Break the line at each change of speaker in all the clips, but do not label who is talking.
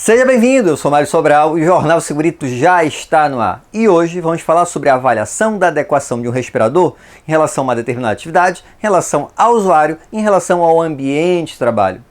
Seja bem-vindo, eu sou Mário Sobral e o Jornal Segurito já está no ar. E hoje vamos falar sobre a avaliação da adequação de um respirador em relação a uma determinada atividade, em relação ao usuário, em relação ao ambiente de trabalho.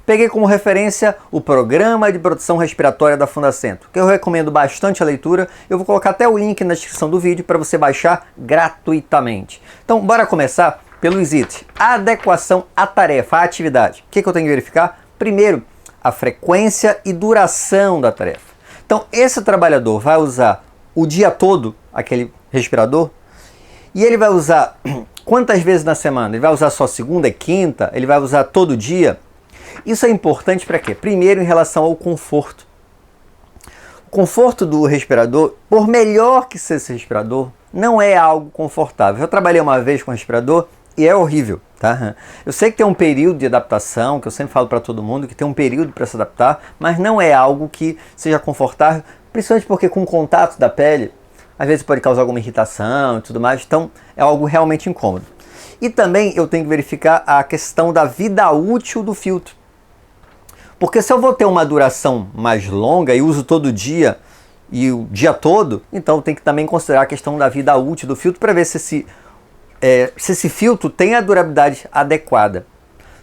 Peguei como referência o Programa de Proteção Respiratória da Fundacentro, que eu recomendo bastante a leitura. Eu vou colocar até o link na descrição do vídeo para você baixar gratuitamente. Então, bora começar pelos itens. A adequação à tarefa, à atividade. O que eu tenho que verificar? Primeiro, a frequência e duração da tarefa. Então, esse trabalhador vai usar o dia todo aquele respirador e ele vai usar quantas vezes na semana? Ele vai usar só segunda e quinta? Ele vai usar todo dia? Isso é importante para quê? Primeiro, em relação ao conforto. O conforto do respirador, por melhor que seja esse respirador, não é algo confortável. Eu trabalhei uma vez com respirador e é horrível, tá? Eu sei que tem um período de adaptação, que eu sempre falo para todo mundo, que tem um período para se adaptar, mas não é algo que seja confortável, principalmente porque com o contato da pele, às vezes pode causar alguma irritação e tudo mais, então é algo realmente incômodo. E também eu tenho que verificar a questão da vida útil do filtro. Porque se eu vou ter uma duração mais longa e uso todo dia e o dia todo, então eu tenho que também considerar a questão da vida útil do filtro para ver se esse filtro tem a durabilidade adequada.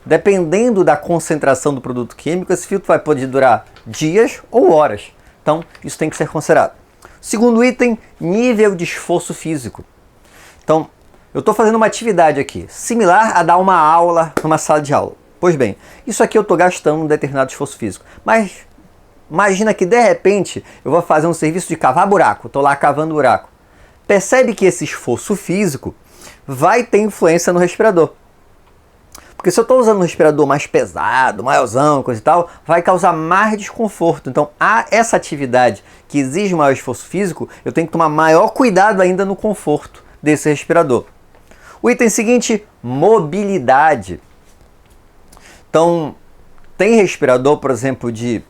Dependendo da concentração do produto químico, esse filtro vai poder durar dias ou horas. Então, isso tem que ser considerado. Segundo item, nível de esforço físico. Então, eu estou fazendo uma atividade aqui, similar a dar uma aula numa sala de aula. Pois bem, isso aqui eu estou gastando um determinado esforço físico. Mas imagina que de repente eu vou fazer um serviço de cavar buraco. Estou lá cavando buraco. Percebe que esse esforço físico vai ter influência no respirador. Porque se eu estou usando um respirador mais pesado, maiorzão, coisa e tal, vai causar mais desconforto. Então, essa atividade que exige maior esforço físico, eu tenho que tomar maior cuidado ainda no conforto desse respirador. O item seguinte, mobilidade. Então, tem respirador, por exemplo, de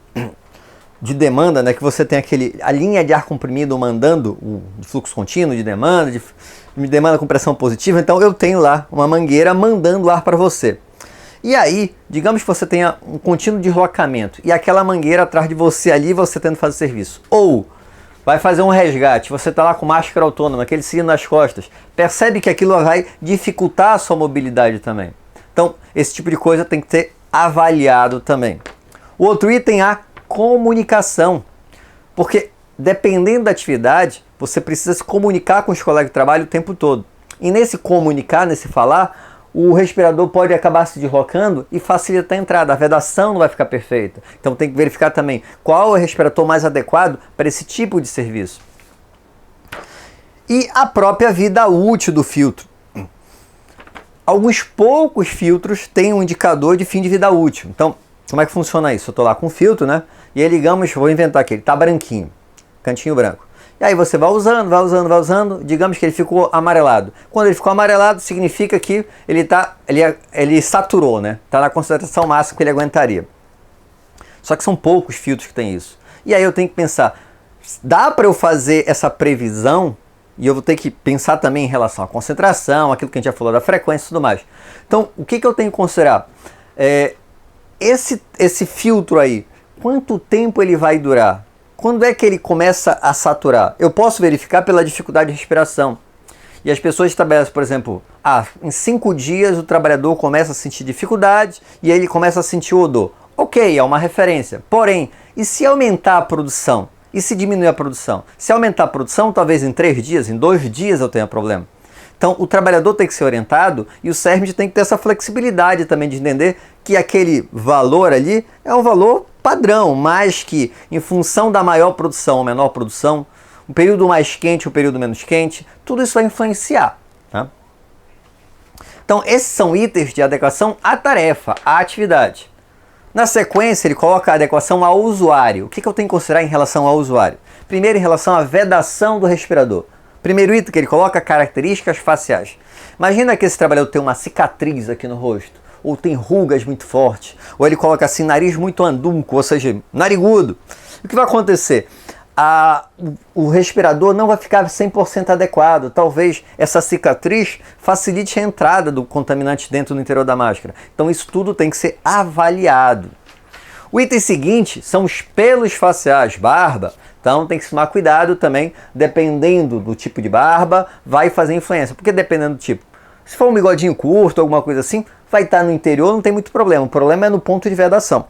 demanda, né, que você tem a linha de ar comprimido mandando de fluxo contínuo, de demanda com pressão positiva. Então eu tenho lá uma mangueira mandando ar para você. E aí, digamos que você tenha um contínuo deslocamento e aquela mangueira atrás de você ali, você tendo que fazer serviço. Ou vai fazer um resgate, você está lá com máscara autônoma, aquele sino nas costas. Percebe que aquilo vai dificultar a sua mobilidade também. Então, esse tipo de coisa tem que ser avaliado também. O outro item é a comunicação. Porque dependendo da atividade, você precisa se comunicar com os colegas de trabalho o tempo todo. E nesse comunicar, nesse falar, o respirador pode acabar se deslocando e facilitar a entrada. A vedação não vai ficar perfeita. Então tem que verificar também qual é o respirador mais adequado para esse tipo de serviço. E a própria vida útil do filtro. Alguns poucos filtros têm um indicador de fim de vida útil. Então, como é que funciona isso? Eu estou lá com o filtro, né? E aí, digamos, vou inventar aqui, ele está branquinho, cantinho branco. E aí você vai usando, digamos que ele ficou amarelado. Quando ele ficou amarelado, significa que ele saturou, né? Está na concentração máxima que ele aguentaria. Só que são poucos filtros que tem isso. E aí eu tenho que pensar, dá para eu fazer essa previsão? E eu vou ter que pensar também em relação à concentração, aquilo que a gente já falou da frequência e tudo mais. Então, o que eu tenho que considerar? Esse filtro aí, quanto tempo ele vai durar? Quando é que ele começa a saturar? Eu posso verificar pela dificuldade de respiração. E as pessoas estabelecem, por exemplo, em 5 dias o trabalhador começa a sentir dificuldade e aí ele começa a sentir o odor. Ok, é uma referência. Porém, e se aumentar a produção? E se diminuir a produção? Se aumentar a produção, talvez em 3 dias, em 2 dias eu tenha problema. Então, o trabalhador tem que ser orientado e o CERMID tem que ter essa flexibilidade também de entender que aquele valor ali é um valor padrão, mas que em função da maior produção ou menor produção, um período mais quente ou um período menos quente, tudo isso vai influenciar. Tá? Então, esses são itens de adequação à tarefa, à atividade. Na sequência, ele coloca a adequação ao usuário. O que eu tenho que considerar em relação ao usuário? Primeiro, em relação à vedação do respirador. Primeiro item que ele coloca, características faciais. Imagina que esse trabalhador tem uma cicatriz aqui no rosto, ou tem rugas muito fortes, ou ele coloca assim, nariz muito andunco, ou seja, narigudo. O que vai acontecer? O respirador não vai ficar 100% adequado. Talvez essa cicatriz facilite a entrada do contaminante dentro do interior da máscara. Então isso tudo tem que ser avaliado. O item seguinte são os pelos faciais, barba. Então tem que tomar cuidado também, dependendo do tipo de barba, vai fazer influência. Porque dependendo do tipo, se for um bigodinho curto, alguma coisa assim, vai estar no interior, não tem muito problema. O problema é no ponto de vedação.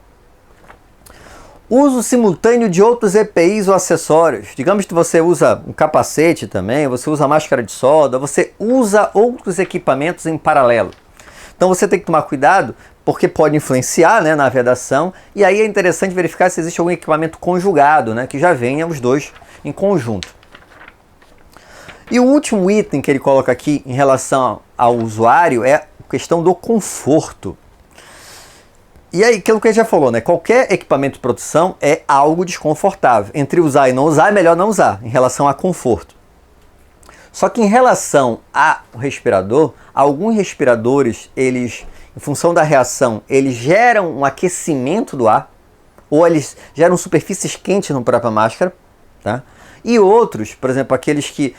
Uso simultâneo de outros EPIs ou acessórios. Digamos que você usa um capacete também, você usa máscara de solda, você usa outros equipamentos em paralelo. Então você tem que tomar cuidado, porque pode influenciar, né, na vedação, e aí é interessante verificar se existe algum equipamento conjugado, né, que já venha os dois em conjunto. E o último item que ele coloca aqui em relação ao usuário é a questão do conforto. E aí, aquilo que ele já falou, né, qualquer equipamento de produção é algo desconfortável. Entre usar e não usar, é melhor não usar, em relação a conforto. Só que em relação ao respirador, alguns respiradores, eles, em função da reação, eles geram um aquecimento do ar, ou eles geram superfícies quentes na própria máscara, tá? E outros, por exemplo, aqueles que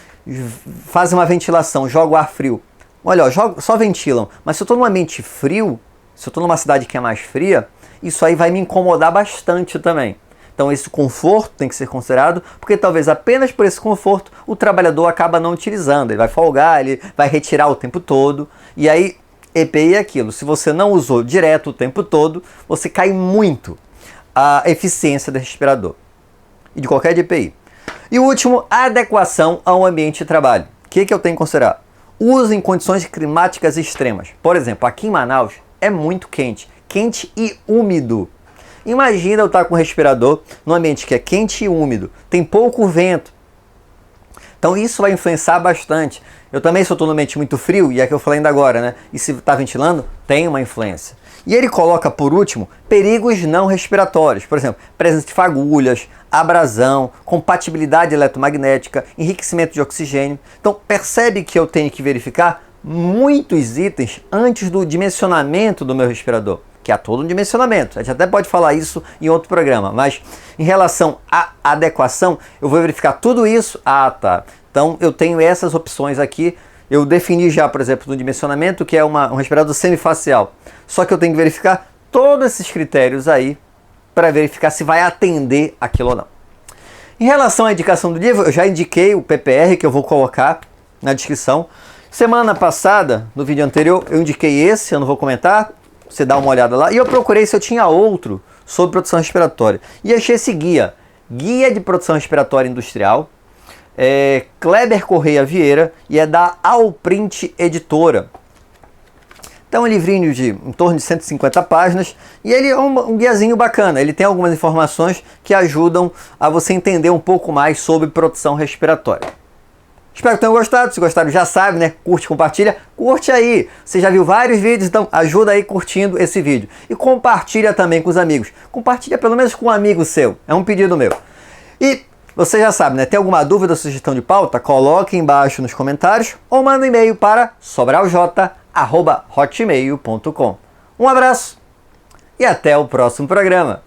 fazem uma ventilação, jogam ar frio. Olha, ó, só ventilam, mas se eu estou num ambiente frio, se eu estou numa cidade que é mais fria, isso aí vai me incomodar bastante também. Então esse conforto tem que ser considerado, porque talvez apenas por esse conforto o trabalhador acaba não utilizando. Ele vai folgar, ele vai retirar o tempo todo. E aí, EPI é aquilo. Se você não usou direto o tempo todo, você cai muito a eficiência do respirador. E de qualquer EPI. E o último, adequação ao ambiente de trabalho. O que eu tenho que considerar? Uso em condições climáticas extremas. Por exemplo, aqui em Manaus é muito quente. Quente e úmido. Imagina eu estar com um respirador num ambiente que é quente e úmido, tem pouco vento. Então isso vai influenciar bastante. Eu também, se eu estou num ambiente muito frio, e é que eu falei ainda agora, né? E se está ventilando, tem uma influência. E ele coloca, por último, perigos não respiratórios. Por exemplo, presença de fagulhas, abrasão, compatibilidade eletromagnética, enriquecimento de oxigênio. Então percebe que eu tenho que verificar muitos itens antes do dimensionamento do meu respirador. Que há todo um dimensionamento. A gente até pode falar isso em outro programa, mas em relação à adequação, eu vou verificar tudo isso. Ah, tá. Então eu tenho essas opções aqui. Eu defini já, por exemplo, no dimensionamento, que é um respirador semifacial. Só que eu tenho que verificar todos esses critérios aí para verificar se vai atender aquilo ou não. Em relação à indicação do livro, eu já indiquei o PPR, que eu vou colocar na descrição. Semana passada, no vídeo anterior, eu indiquei esse, eu não vou comentar. Você dá uma olhada lá. E eu procurei se eu tinha outro sobre produção respiratória. E achei esse guia. Guia de Produção Respiratória Industrial. Kleber Correia Vieira. E é da Alprint Editora. Então é um livrinho de em torno de 150 páginas. E ele é um guiazinho bacana. Ele tem algumas informações que ajudam a você entender um pouco mais sobre produção respiratória. Espero que tenham gostado. Se gostaram, já sabe, né? Curte, compartilha. Curte aí. Você já viu vários vídeos, então ajuda aí curtindo esse vídeo. E compartilha também com os amigos. Compartilha pelo menos com um amigo seu. É um pedido meu. E você já sabe, né? Tem alguma dúvida ou sugestão de pauta? Coloque embaixo nos comentários ou manda um e-mail para sobralj@hotmail.com. Um abraço e até o próximo programa.